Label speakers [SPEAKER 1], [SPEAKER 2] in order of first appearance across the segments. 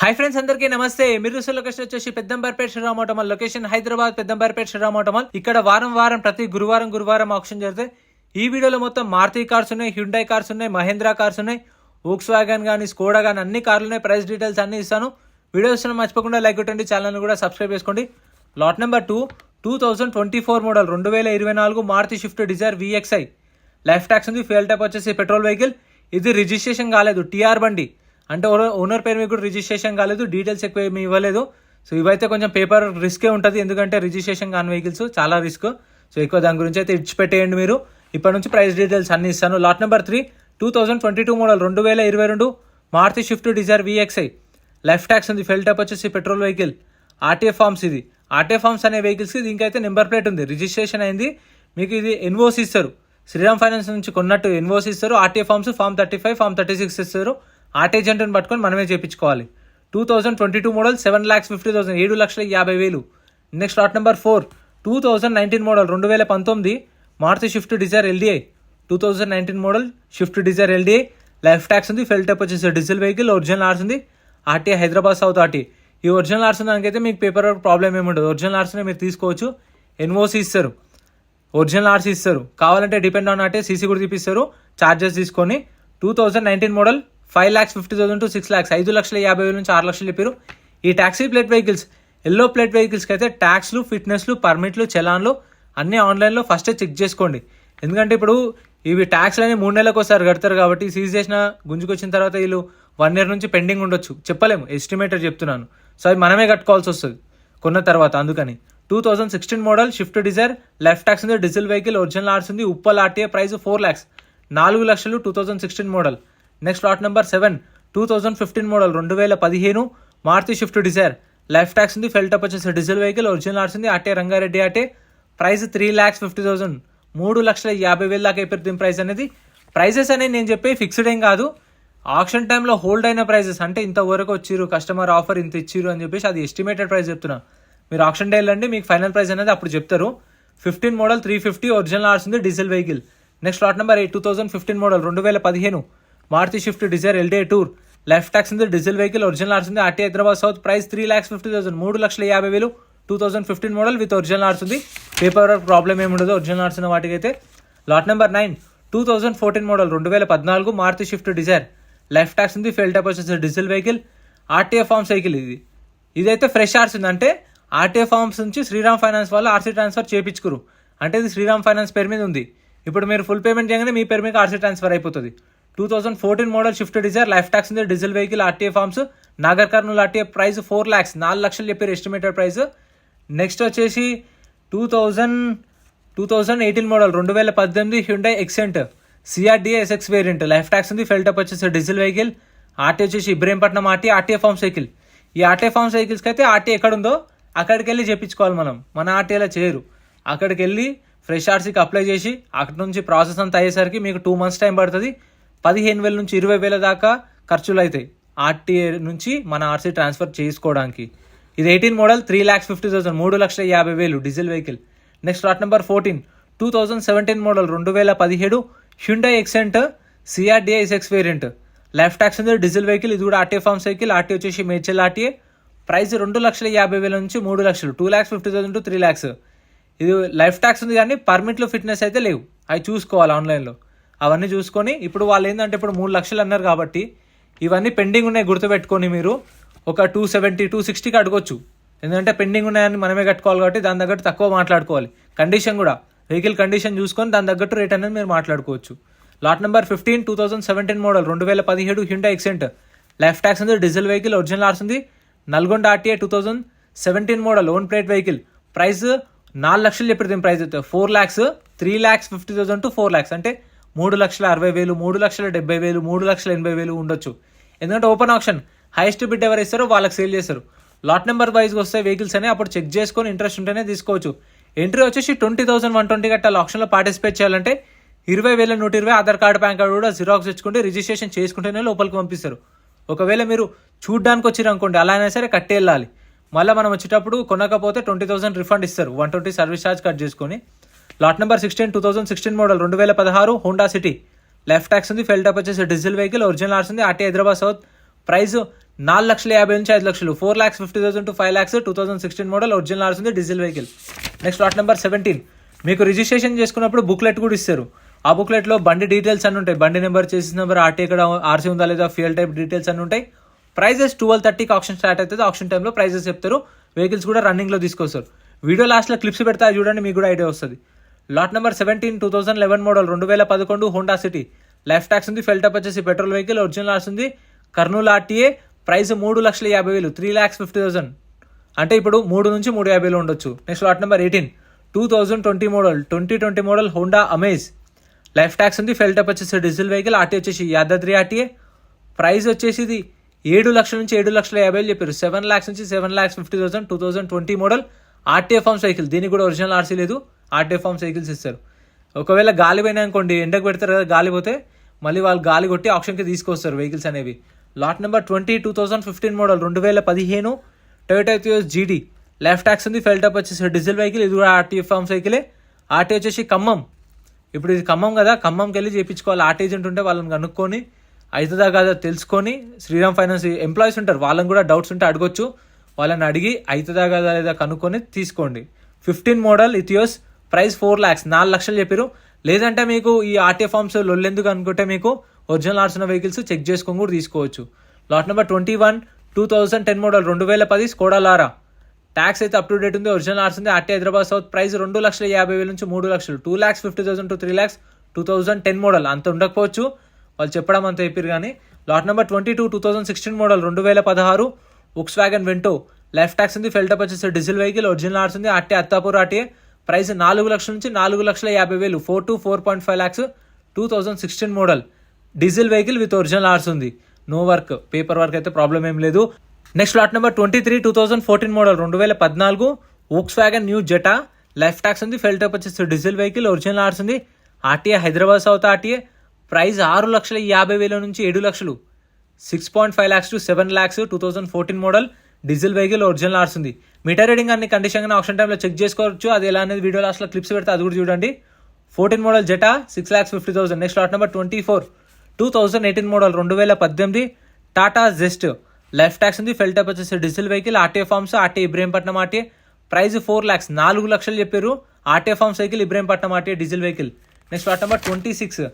[SPEAKER 1] Hi friends, అందరికీ నమస్తే. మీరు లొకేషన్ వచ్చేసి Peddamberpet Shriram Automall, location Hyderabad Peddamberpet Shriram Automall. ఇక్కడ వారం ప్రతి గురువారం ఆప్షన్ జరిగితే ఈ వీడియోలో మొత్తం మారుతి కార్స్ ఉన్నాయి, హ్యుండై కార్స్ ఉన్నాయి, మహేంద్ర కార్స్ ఉన్నాయి, వోక్స్ వ్యాగన్ కానీ, స్కోడా కానీ అన్ని కార్లు ఉన్నాయి. ప్రైస్ డీటెయిల్స్ అన్ని ఇస్తాను. వీడియోస్ మర్చిపోకుండా లైక్ కొట్టండి, ఛానల్ని కూడా సబ్స్క్రైబ్ చేసుకోండి. Lot number 2024 model 2024 Maruti Swift Dzire VXI. Life tax ఉంది. ఫ్యూయల్ టైప్ వచ్చేసి పెట్రోల్ వెహికల్. ఇది రిజిస్ట్రేషన్ కాలేదు, టీఆర్ బండి అంటే ఓనర్ పేరు మీద కూడా రిజిస్ట్రేషన్ కాలేదు. డీటెయిల్స్ ఎక్కువ ఏమి ఇవ్వలేదు. సో ఇవైతే కొంచెం పేపర్ రిస్కే ఉంటుంది, ఎందుకంటే రిజిస్ట్రేషన్ కాని వెహికల్స్ చాలా రిస్క్. సో ఎక్కువ దాని గురించి అయితే ఇచ్చిపెట్టేయండి మీరు. ఇప్పటి నుంచి ప్రైస్ డీటెయిల్స్ అన్ని ఇస్తాను. Lot number 2022 model 2022 Maruti Swift Dzire VXI. Life tax ఉంది. ఫెల్ టైప్ వచ్చేసి పెట్రోల్ వెహికల్. RTA forms. ఇది ఆర్టీఏ ఫార్మ్స్ అనే వెహికల్స్కి దీనికైతే నెంబర్ ప్లేట్ ఉంది, రిజిస్ట్రేషన్ అయింది. మీకు ఇది ఎన్ఓసి ఇస్తారు, శ్రీరామ్ ఫైనాన్స్ నుంచి కొన్నట్టు ఎన్ఓసి ఇస్తారు. ఆర్టీఏ ఫార్మ్స్ ఫామ్ 35, ఫామ్ 36 ఇస్తారు. ఆర్టీ ఏజెంట్ని పట్టుకొని మనమే చేయించుకోవాలి. 2022 model 7,50,000, 7,50,000. Next lot number 2019 model 2019 Maruti Swift Dzire LDI. 2019 model Swift Dzire LDI. Life tax ఉంది. ఫెల్ టైప్ వచ్చేసి డీజిల్ వెహికల్. ఒరిజినల్ ఆర్స్ ఉంది. ఆర్టీఐ హైదరాబాద్ సౌత్ ఆర్టీ. ఈ ఒరిజినల్ ఆర్స్ దానికైతే మీకు పేపర్ వర్క్ ప్రాబ్లం ఏమి ఉండదు. ఒరిజినల్ ఆర్స్నే మీరు తీసుకోవచ్చు. ఎన్ఓసి ఇస్తారు, ఒరిజినల్ ఆర్స్ ఇస్తారు. కావాలంటే డిపెండ్ ఆన్ ఆర్టీ సీసీ కూడా తీపిస్తారు, ఛార్జెస్ తీసుకొని. 2019 మోడల్ 5,50,000 to 6,00,000, 5,50,000 నుంచి 6,00,000 చెప్పారు. ఈ taxi plate vehicles, yellow plate వెహికల్స్కి అయితే ట్యాక్స్లు, ఫిట్నెస్లు, పర్మిట్లు, చలాన్లు అన్నీ ఆన్లైన్లో ఫస్టే చెక్ చేసుకోండి. ఎందుకంటే ఇప్పుడు ఇవి ట్యాక్స్లని 3 నెలలకు ఒకసారి కడతారు కాబట్టి సీజ్ చేసిన గుంజుకొచ్చిన తర్వాత వీళ్ళు 1 year నుంచి పెండింగ్ ఉండొచ్చు, చెప్పలేము. ఎస్టిమేటర్ చెప్తున్నాను. సో అవి మనమే కట్టుకోవాల్సి వస్తుంది కొన్న తర్వాత. అందుకని 2016 model Swift Dzire. Life tax ఉంది. Diesel vehicle. ఒరిజినల్ ఆర్స్ ఉంది. ఉప్పల్ ఆర్టీఏ. ప్రైస్ 4,00,000, 4,00,000. 2016 మోడల్. Next lot number 2015 model 2015 Maruti Swift Dzire. Life tax ఉంది. ఫెల్ టైప్ వచ్చేసి డీజిల్ వెహికల్. ఒరిజినల్ ఆర్స్ ఉంది. RT Rangareddy RT. ప్రైస్ 3,50,000, 3,50,000 దాకా అయిపోతుంది. దీని ప్రైస్ అనేది, ప్రైజెస్ అనేది నేను చెప్పే ఫిక్స్డ్ ఏం కాదు. ఆప్షన్ టైంలో హోల్డ్ అయిన ప్రైజెస్, అంటే ఇంతవరకు వచ్చిరు, కస్టమర్ ఆఫర్ ఇంత ఇచ్చిరు అని చెప్పేసి అది ఎస్టిమేటెడ్ ప్రైస్ చెప్తున్నా. మీరు ఆప్షన్ డే వెళ్ళండి, మీకు ఫైనల్ ప్రైస్ అనేది అప్పుడు చెప్తారు. 15 మోడల్ 350 ఒరిజినల్ ఆర్స్ ఉంది. Diesel vehicle. Next lot number 2015 model 2015 Maruti Swift Dzire LDI tour. Life tax ఉంది. Diesel vehicle. ఒరిజినల్ ఆర్స్ ఉంది. RT Hyderabad south. Price 3,50,000, 3,50,000. 2015 model with original ఆర్స్ ఉంది. పేపర్ వర్క్ ప్రాబ్లం ఏమి ఉండదు ఒరిజినల్ ఆర్స్ ఉన్న వాటికైతే. Lot number 2014 model 2014 Maruti Swift Dzire. Life tax ఉంది. Fuel type వచ్చేసి diesel vehicle. RTA forms vehicle. ఇదైతే ఫ్రెష్ ఆర్స్ ఉంది, అంటే ఆర్టీఏ ఫార్మ్స్ నుంచి శ్రీరామ్ ఫైనాన్స్ వాళ్ళు ఆర్సీ ట్రాన్స్ఫర్ చేయించుకురు, అంటే ఇది శ్రీరామ్ ఫైనాన్స్ పేరు మీద ఉంది. ఇప్పుడు మీరు ఫుల్ పేమెంట్ చేయగానే మీ పేరు మీద ఆర్సీ ట్రాన్స్ఫర్ అయిపోతుంది. 2014 model Swift Dzire. Life tax ఉంది. Diesel vehicle. RTA forms. Nagar Kurnool RTA. Price 4,00,000, 4,00,000 చెప్పారు ఎస్టిమేటెడ్ ప్రైస్. నెక్స్ట్ వచ్చేసి 2018 model 2018 Hyundai Xcent CRDA SX variant. Life tax ఉంది. ఫెల్ టైప్ వచ్చేసి డీజిల్ వెహికల్. ఆర్టీ వచ్చేసి Ibrahimpatnam RT. RTA forms vehicle. ఈ RTA forms వెహికల్స్కి అయితే RT ఎక్కడ ఉందో అక్కడికి వెళ్ళి చెప్పించుకోవాలి మనం. మన ఆర్టీఏలో చేయరు. అక్కడికి వెళ్ళి ఫ్రెష్ ఆర్సీకి అప్లై చేసి అక్కడి నుంచి ప్రాసెస్ అంతా అయ్యేసరికి మీకు 2 months టైం పడుతుంది. 15,000 నుంచి 20,000 దాకా ఖర్చులు అవుతాయి ఆర్టీఏ నుంచి మన ఆర్సీ ట్రాన్స్ఫర్ చేసుకోవడానికి. ఇది 18 model 3,50,000, 3,50,000 diesel vehicle. Next lot number 2017 model 2017 Hyundai Xcent CRDA SX variant. Life tax ఉంది. Diesel vehicle. ఇది కూడా ఆర్టీఏ ఫార్మ్స్ వెహికల్. ఆర్టీ వచ్చేసి మేడ్చల్ ఆర్టీఏ. ప్రైస్ 2,50,000 నుంచి 3,00,000, 2,50,000 to 3,00,000. ఇది లైఫ్ ట్యాక్స్ ఉంది కానీ పర్మిట్లు, ఫిట్నెస్ అయితే లేవు. అవి చూసుకోవాలి ఆన్లైన్లో. అవన్నీ చూసుకొని ఇప్పుడు వాళ్ళు ఏంటంటే ఇప్పుడు 3,00,000 అన్నారు కాబట్టి ఇవన్నీ పెండింగ్ ఉన్నాయి, గుర్తుపెట్టుకొని మీరు ఒక 270, 260కి అడగొచ్చు. ఎందుకంటే పెండింగ్ ఉన్నాయని మనమే కట్టుకోవాలి కాబట్టి దాని తగ్గట్టు తక్కువ మాట్లాడుకోవాలి. కండిషన్ కూడా వెహికల్ కండిషన్ చూసుకొని దాని తగ్గట్టు రేట్ అనేది మీరు మాట్లాడుకోవచ్చు. Lot number 2017 model 2017 Hyundai Xcent. Life tax ఉంది. Diesel vehicle. ఒరిజినల్ ఆర్స్ ఉంది. Nalgonda RTA. 2017 model own plate vehicle. Price 4,00,000 చెప్పారు. దీని ప్రైస్ అయితే 4,00,000, 3,50,000 to 4,00,000, అంటే 3,60,000, 3,70,000, 3,80,000 ఉండొచ్చు. ఎందుకంటే ఓపెన్ ఆప్షన్, హైయెస్ట్ బిడ్ ఎవరు ఇస్తారో వాళ్ళకి సేల్ చేస్తారు. లాట్ నెంబర్ వైజ్గా వస్తాయి వెహికల్స్ అని, అప్పుడు చెక్ చేసుకొని ఇంట్రెస్ట్ ఉంటేనే తీసుకోవచ్చు. ఎంట్రీ వచ్చేసి 20,120 కట్టాలి. ఆప్షన్లో పార్టిసిపేట్ చేయాలంటే 20,120 ఆధార్ కార్డు, పాన్ కార్డు కూడా జిరాక్స్ తెచ్చుకుంటే రిజిస్ట్రేషన్ చేసుకుంటేనే లోపలికి పంపిస్తారు. ఒకవేళ మీరు చూడ్డానికి వచ్చారు అనుకోండి, అలా అయినా సరే కట్టే వెళ్ళాలి. మళ్ళీ మనం వచ్చేటప్పుడు కొనకపోతే 20,000 రిఫండ్ ఇస్తారు, 120 సర్వీస్ ఛార్జ్ కట్ చేసుకొని. Lot number 2016 model 2016 Honda city. Life tax ఉంది. ఫెల్ టైప్ వచ్చేసి డీజిల్ వెహికల్. ఒరిజినల్ ఆర్స్ ఉంది. RT Hyderabad south. ప్రైస్ 4,50,000 నుంచి 5,00,000, 4,50,000 to 5,00,000, 2016 మోడల్ ఒరిజినల్ ఆర్స్ ఉంది, diesel vehicle. Next lot number 17. మీకు రిజిస్ట్రేషన్ చేసుకున్నప్పుడు బుక్లెట్ కూడా ఇస్తారు. ఆ బుక్లెట్లో బండి డీటెయిల్స్ అన్ని ఉంటాయి. బండి నెంబర్, చేసిన నెంబర్, ఆర్టీ ఎక్కడ ఆర్సీ ఉందా లేదా, ఫ్యూయల్ టైప్ డీటెయిల్స్ అన్ని ఉంటాయి. ప్రైజెస్ 12:30కి ఆప్షన్ స్టార్ట్ అవుతుంది. ఆప్షన్ టైంలో ప్రైజెస్ చెప్తారు. వెహికల్స్ కూడా రన్నింగ్లో తీసుకొస్తారు. వీడియో లాస్ట్లో క్లిప్స్ పెడతా చూడండి, మీకు కూడా ఐడియా వస్తుంది. Lot number 17 2011 model 2011 Honda city. Life tax ఉంది. ఫెల్టప్ వచ్చేసి పెట్రోల్ వెహికల్, ఒరిజినల్ ఆర్స్ ఉంది, కర్నూలు ఆర్టీఏ. ప్రైస్ 3,50,000, 3,50,000. అంటే ఇప్పుడు 3 నుంచి 3,50,000 ఉండొచ్చు. Next lot number 18 2020 model 2020 model Honda amaze. Life tax ఉంది. ఫెల్టప్ వచ్చేసి డీజిల్ వెహికల్, ఆర్టీ వచ్చేసి యాదాద్రి ఆర్టీఏ. ప్రైస్ వచ్చేసి ఇది 7 లక్షల నుంచి 7,50,000 చెప్పారు. 7 lakhs నుంచి 7,50,000 2020 మోడల్ ఆర్టీఏ ఫార్మ్స్ వెహికల్. దీనికి కూడా ఒరిజినల్ ఆర్సీ లేదు, ఆర్టీఏ ఫార్మ్స్ వెహికల్స్ ఇస్తారు. ఒకవేళ గాలి పోయినా అనుకోండి, ఎండకు పెడతారు కదా, గాలి పోతే మళ్ళీ వాళ్ళు గాలి కొట్టి ఆప్షన్కి తీసుకొస్తారు వెహికల్స్ అనేవి. Lot number 20 2015 model 2015 Toyota Etios GD. Life tax ఉంది. ఫెల్టప్ వచ్చేసి డీజిల్ వెహికల్, ఇది కూడా ఆర్టీఏ ఫార్మ్స్ వెహికలే. ఆర్టీ వచ్చేసి ఖమ్మం. ఇప్పుడు ఇది ఖమ్మం కదా, ఖమ్మంకి వెళ్ళి చేయించుకోవాలి. ఆర్టీ ఏజెంట్ ఉంటే వాళ్ళని కనుక్కొని అవుతుందా కాదా తెలుసుకొని, శ్రీరామ్ ఫైనాన్స్ ఎంప్లాయీస్ ఉంటారు, వాళ్ళని కూడా డౌట్స్ ఉంటే అడగొచ్చు. వాళ్ళని అడిగి అవుతుందా కదా లేదా కనుక్కొని తీసుకోండి. 15 మోడల్ ఇథియోస్. ప్రైస్ 4 lakhs, 4 లక్షలు చెప్పారు. లేదంటే మీకు ఈ ఆర్టీఏ ఫార్మ్స్ లొల్లెందుకు అనుకుంటే మీకు ఒరిజినల్ ఆర్స్ ఉన్న వెహికల్స్ చెక్ చేసుకొని కూడా తీసుకోవచ్చు. Lot number 21 2010 model 2010 Skoda Laura. Tax అయితే అప్ టు డేట్ ఉంది, ఒరిజినల్ ఆర్స్ ఉంది, ఆర్టీ హైదరాబాద్ సౌత్. ప్రైస్ 2,50,000 నుంచి 3 లక్షలు, 2,50,000 to 3 lakhs. 2010 మోడల్. అంత ఉండకపోవచ్చు, వాళ్ళు చెప్పడం అంత చెప్పారు కానీ. Lot number 22 2016 model 2016 Volkswagen Vento. Life tax ఉంది. ఫెల్టప్ వచ్చేసి డీజిల్ వెహికల్, ఒరిజినల్ ఆర్స్ ఉంది, ఆర్టీ అత్తాపూర్ ఆర్టీఏ. ప్రైస్ 4 లక్షల నుంచి 4,50,000, 4 to 4.5 lakhs. 2016 model diesel vehicle with original ఆర్స్ ఉంది. నో వర్క్, పేపర్ వర్క్ అయితే ప్రాబ్లం ఏం లేదు. Next lot number 23 2014 model 2014 Volkswagen new Jetta. Life tax ఉంది. ఫెల్టప్ వచ్చేసి డీజిల్ వెహికల్, ఒరిజినల్ ఆర్స్ ఉంది, RTA Hyderabad south RTA. Price 6,50,000 నుంచి 7 లక్షలు, 6.5 lakhs to 7 lakhs. 2014 model diesel vehicle, original ఆర్స్ ఉంది. మీటర్ రీడింగ్ అన్ని కండిషన్ ఆప్షన్ టైంలో చెక్ చేసుకోవచ్చు. అది ఎలా అనేది వీడియో లాస్ట్లో క్లిప్స్ పెడితే అది కూడా చూడండి. 14 model Jetta 6,50,000. Next lot number 24 2018 model 2018 Tata Zest. Life tax ఉంది. ఫెల్టప్ వచ్చేసి డీజిల్ వెహికల్, ఆర్టీఏ ఫార్మ్స్, ఆర్టీ ఇబ్రహీంపట్నం ఆర్టీఏ. ప్రైస్ 4 lakhs, 4 లక్షలు చెప్పారు. RTA forms vehicle, Ibrahimpatnam RTA diesel vehicle. Next lot number 26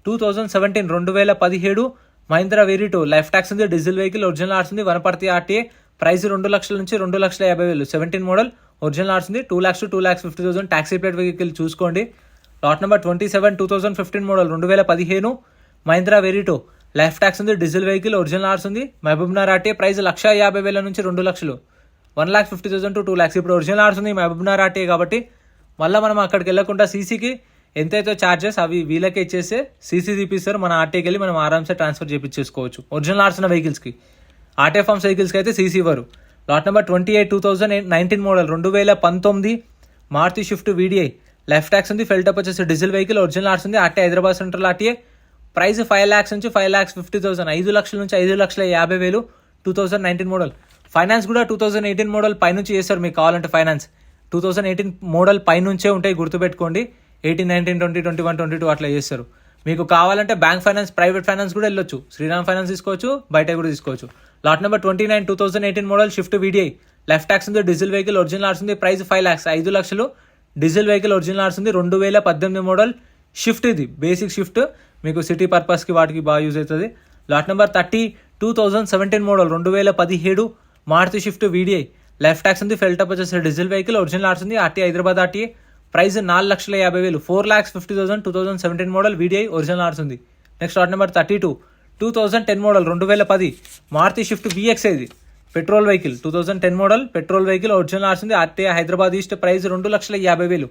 [SPEAKER 1] 2017 2017 Mahindra Verito. Life tax ఉంది. డీజిల్ వెహికల్, ఒరిజినల్ ఆర్స్ ఉంది, Wanaparthy RTA. Price 2 లక్షల నుంచి 2,50,000, 17 model original ఆర్స్ ఉంది, 2 lakhs to 2,50,000. Taxi plate vehicle చూసుకోండి. Lot number 27 2015 model 2015 Mahindra Verito. Life tax ఉంది. Diesel vehicle, original ఆర్స్ ఉంది, Mahabubnagar RTA. Price 1,50,000 నుంచి 2 లక్షలు, 1,50,000 to 2 lakhs. ఇప్పుడు ఒరిజినల్ ఆర్స్ ఉంది, మహబూబ్నగర్ ఆర్టీఏ కాబట్టి మళ్ళీ మనం అక్కడికి వెళ్ళకుండా సీసీకి ఎంతైతే ఛార్జెస్ అవి వీళ్ళకే ఇచ్చేస్తే సీసీ తీపిస్తారు. మన ఆర్టీకి వెళ్ళి మనం ఆరామ్సే ట్రాన్స్ఫర్ చేయించేసుకోవచ్చు. ఒరిజినల్ ఆర్స్ ఉన్న వెహికల్స్కి, ఆర్టీఏ ఫార్మ్స్ వెహికల్స్కి అయితే సీసీ ఇవ్వరు. Lot number 28 2019 model 2019 Maruti Swift VDI. Life tax ఉంది. ఫెల్టప్ వచ్చేసి డీజిల్ వెహికల్, ఒరిజినల్ ఆర్స్ ఉంది, RT Hyderabad central RTA. Price 5 lakhs నుంచి 5,50,000, 5 లక్షల నుంచి 5,50,000. 2019 మోడల్. ఫైనాన్స్ కూడా 2018 మోడల్ పైనుంచి చేస్తారు. మీకు కావాలంటే ఫైనాన్స్ 2018 మోడల్ పైనుంచే ఉంటాయి, గుర్తుపెట్టుకోండి. 18, 19, 20, 21, 22 అట్లా చేస్తారు. మీకు కావాలంటే బ్యాంక్ ఫైనాన్స్, ప్రైవేట్ ఫైనాన్స్ కూడా వెళ్ళొచ్చు. శ్రీరామ్ ఫైనాన్స్ తీసుకోవచ్చు, బయట కూడా తీసుకోవచ్చు. Lot number 29 2018 model shift VDI. Life tax ఉంది. డీజిల్ వెహికల్, ఒరిజినల్ ఆర్స్ ఉంది, ప్రైస్ 5 lakhs, 5 లక్షలు. డీజిల్ వెహికల్, ఒరిజినల్ ఆర్స్ ఉంది, 2018 మోడల్ షిఫ్ట్. ఇది బేసిక్ షిఫ్ట్, మీకు సిటీ పర్పస్కి వాటికి బాగా యూజ్ అవుతుంది. Lot number 30 2017 model 2017 Maruti Swift VDI. Life tax ఉంది. ఫెల్టప్ వచ్చేసి డీజిల్ వెహికల్, ఒరిజినల్ ఆర్స్ ఉంది, RT Hyderabad RTA. Price 4,50,000, 4,50,000. 2017 model VDI, original ఆర్స్ ఉంది. Next lot number 32 2010 model 2010 Maruti Swift VX. ఇది petrol vehicle, 2010 model petrol vehicle, original ఆర్స్ ఉంది, RT Hyderabad east. Price 2,50,000,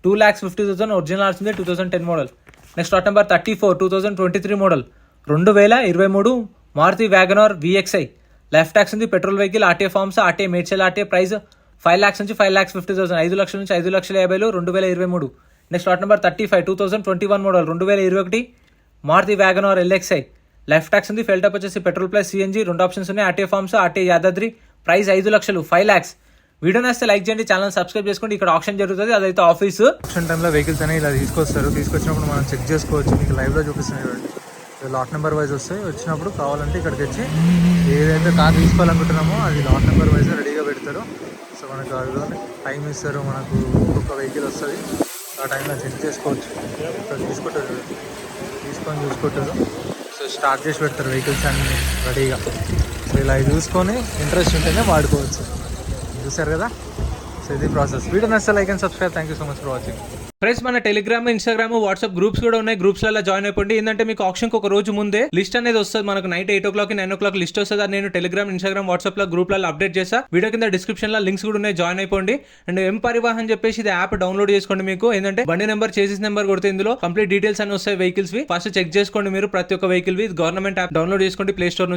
[SPEAKER 1] 2,50,000. Original ఆర్స్ ఉంది, 2010 model. Next lot number 34 2023 model 2023 Maruti WagonR VXI. Life tax ఉంది. Petrol vehicle, RTA forms, RTA Medchal RTA. Price 5 lakhs నుంచి 5,50,000, 5 లక్షల నుంచి 5,50,000. 2023. Next lot number 35 2021 model 2021 Maruti WagonR LXI. Life tax ఉంది. Fuel type వచ్చేసి petrol plus CNG, 2 options ఉన్నాయి. RTA forms, RTA Yadadri. Price 5 లక్షలు, 5 lakhs. Video నచ్చితే like చేయండి, ఛానల్ సబ్స్క్రైబ్ చేసుకోండి. ఇక్కడ ఆప్షన్ జరుగుతుంది, అదైతే ఆఫీస్. ఆప్షన్ టైంలో వెహికల్స్ అనేవి ఇలా తీసుకొస్తారు. తీసుకొచ్చినప్పుడు మనం చెక్ చేసుకోవచ్చు. మీకు లైవ్లో చూపిస్తున్నాయి చూడండి.
[SPEAKER 2] లాట్ నెంబర్ వైజ్ వస్తాయి. వచ్చినప్పుడు కావాలంటే ఇక్కడికి వచ్చి ఏదైతే కార్ తీసుకోవాలనుకుంటున్నామో అది లాట్ నెంబర్ వైజ్ రెడీగా పెడతారు. సో మనకు టైం ఇస్తారు, మనకు ఒక్కొక్క వెహికల్ వస్తుంది, ఆ టైంలో చెక్ చేసుకోవచ్చు. ఇక్కడ తీసుకుంటారు, తీసుకొని చూసుకుంటారు. సో స్టార్ట్ చేసి పెడతారు వెహికల్స్ అన్ని రెడీగా. సో ఇలా చూసుకొని ఇంట్రెస్ట్ ఉంటేనే వాడుకోవచ్చు. చూసారు కదా, సో ఇది ప్రాసెస్. వీడియో నచ్చితే like and subscribe. Thank you so much for watching.
[SPEAKER 1] Friends, మన టెలిగ్రామ్, ఇన్స్టాగ్రామ్, వాట్సాప్ గ్రూప్స్ కూడా ఉన్నాయి. గ్రూప్స్లలో జాయిన్ అయిపోండి. ఏంటంటే మీకు ఆప్షన్కి ఒక రోజు ముందే లిస్ట్ అనేది వస్తుంది. మనకు నైట్ 8 o'clock 9 o'clock లిస్ట్ వస్తుంది. అది నేను టెలిగ్రామ్, ఇన్స్టాగ్రామ్, వాట్సాప్ లో గ్రూప్లలో అప్డేట్ చేస్తా. వీడియో కింద డిస్క్రిప్షన్ లో లింక్స్ కూడా ఉన్నాయి, జాయిన్ అయిపోండి. అండ్ ఎం పరివాహన్ చెప్పేసి ఇది యాప్ డౌన్లోడ్ చేసుకోండి. మీకు ఏంటంటే బండి నెంబర్, చేసిస్ నెంబర్ కొడితే ఇందులో కంప్లీట్ డీటెయిల్స్ అన్ని వస్తాయి వెహికల్స్ వి. ఫస్ట్ చెక్ చేసుకోండి మీరు ప్రతి ఒక్క వెహికల్ వి. గవర్నమెంట్ యాప్ డౌన్లోడ్ చేసుకోండి ప్లే స్టోర్ నుంచి.